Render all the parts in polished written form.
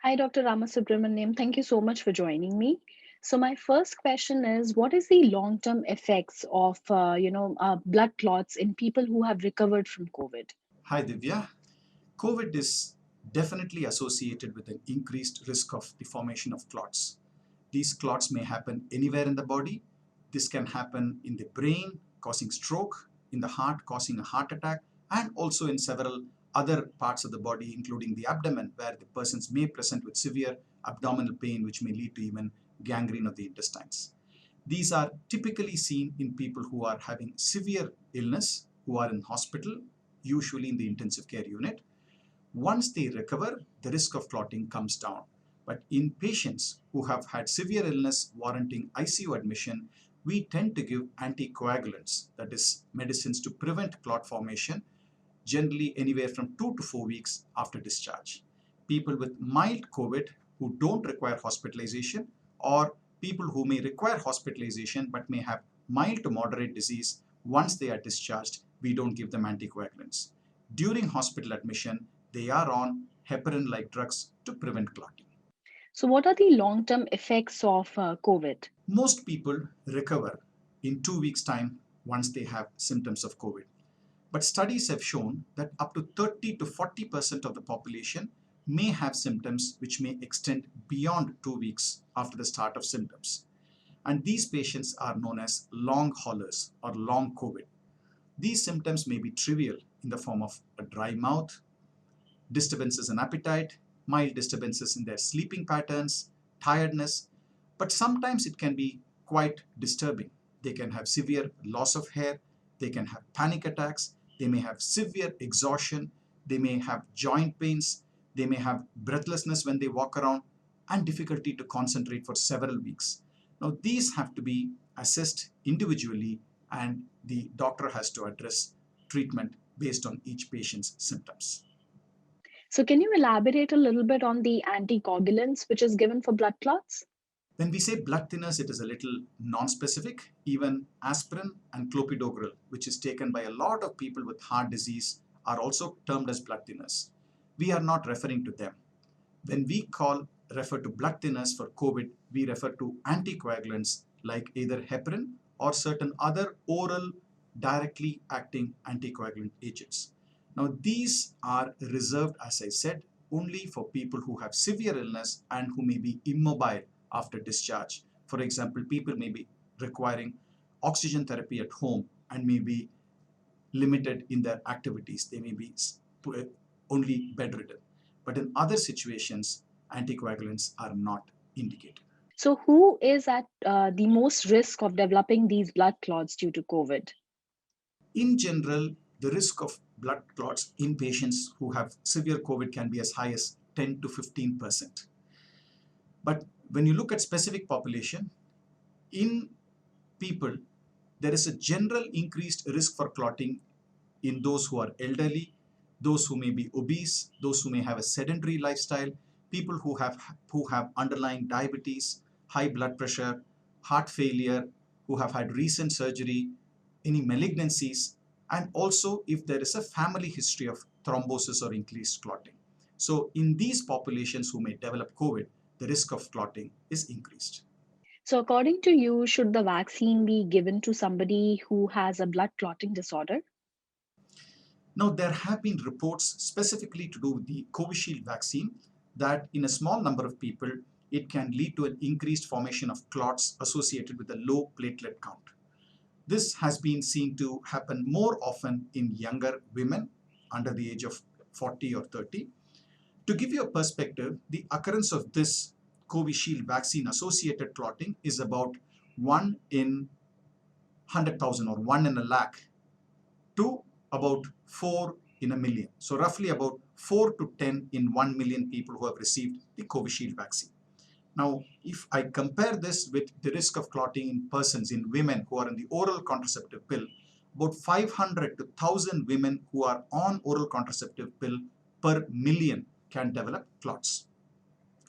Hi, Dr. Ramasubramaniam. Thank you so much for joining me. So my first question is, what is the long-term effects of, blood clots in people who have recovered from COVID? Hi Divya. COVID is definitely associated with an increased risk of the formation of clots. These clots may happen anywhere in the body. This can happen in the brain, causing stroke, in the heart, causing a heart attack, and also in several other parts of the body, including the abdomen, where the persons may present with severe abdominal pain, which may lead to even gangrene of the intestines. These are typically seen in people who are having severe illness, who are in hospital, usually in the intensive care unit. Once they recover, the risk of clotting comes down. But in patients who have had severe illness warranting ICU admission, we tend to give anticoagulants, that is, medicines to prevent clot formation, generally anywhere from 2 to 4 weeks after discharge. People with mild COVID who don't require hospitalization, or people who may require hospitalization but may have mild to moderate disease, once they are discharged, we don't give them anticoagulants. During hospital admission, they are on heparin like drugs to prevent clotting. So what are the long-term effects of COVID? Most people recover in 2 weeks' time once they have symptoms of COVID. But studies have shown that up to 30 to 40% of the population may have symptoms which may extend beyond 2 weeks after the start of symptoms. And these patients are known as long haulers or long COVID. These symptoms may be trivial in the form of a dry mouth, disturbances in appetite, mild disturbances in their sleeping patterns, tiredness, but sometimes it can be quite disturbing. They can have severe loss of hair, they can have panic attacks, they may have severe exhaustion, they may have joint pains, they may have breathlessness when they walk around, and difficulty to concentrate for several weeks. Now, these have to be assessed individually, and the doctor has to address treatment based on each patient's symptoms. So can you elaborate a little bit on the anticoagulants which is given for blood clots? When we say blood thinners, it is a little non-specific. Even aspirin and clopidogrel, which is taken by a lot of people with heart disease, are also termed as blood thinners. We are not referring to them. When we refer to blood thinners for COVID, we refer to anticoagulants like either heparin or certain other oral directly acting anticoagulant agents. Now, these are reserved, as I said, only for people who have severe illness and who may be immobile after discharge. For example, people may be requiring oxygen therapy at home and may be limited in their activities. They may be only bedridden. But in other situations, anticoagulants are not indicated. So who is at the most risk of developing these blood clots due to COVID? In general, the risk of blood clots in patients who have severe COVID can be as high as 10 to 15%. But when you look at specific population, in people, there is a general increased risk for clotting in those who are elderly, those who may be obese, those who may have a sedentary lifestyle, people who have underlying diabetes, high blood pressure, heart failure, who have had recent surgery, any malignancies, and also if there is a family history of thrombosis or increased clotting. So in these populations who may develop COVID, the risk of clotting is increased. So according to you, should the vaccine be given to somebody who has a blood clotting disorder? Now, there have been reports specifically to do with the Covishield vaccine that in a small number of people, it can lead to an increased formation of clots associated with a low platelet count. This has been seen to happen more often in younger women under the age of 40 or 30. To give you a perspective, the occurrence of this Covishield vaccine associated clotting is about 1 in 100,000 or 1 in a lakh to about 4 in a million. So roughly about 4 to 10 in 1 million people who have received the Covishield vaccine. Now, if I compare this with the risk of clotting in persons, in women who are on the oral contraceptive pill, about 500 to 1,000 women who are on oral contraceptive pill per million can develop clots.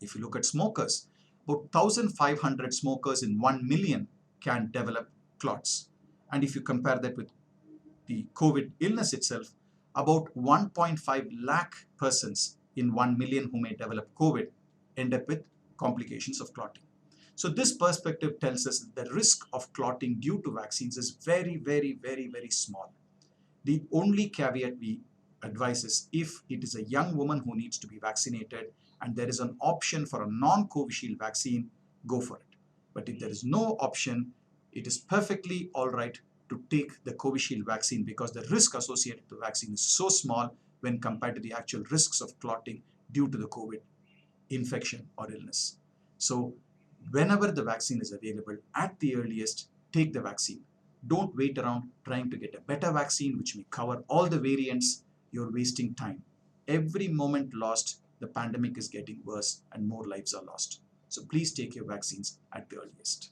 If you look at smokers, about 1,500 smokers in 1 million can develop clots. And if you compare that with the COVID illness itself, about 1.5 lakh persons in 1 million who may develop COVID end up with complications of clotting. So this perspective tells us that the risk of clotting due to vaccines is very, very, very, very small. The only caveat we advise is if it is a young woman who needs to be vaccinated and there is an option for a non-Covishield vaccine, go for it. But if there is no option, it is perfectly all right to take the Covishield vaccine because the risk associated to the vaccine is so small when compared to the actual risks of clotting due to the COVID infection or illness. So whenever the vaccine is available at the earliest, take the vaccine. Don't wait around trying to get a better vaccine which may cover all the variants. You're wasting time. Every moment lost, the pandemic is getting worse and more lives are lost. So please take your vaccines at the earliest.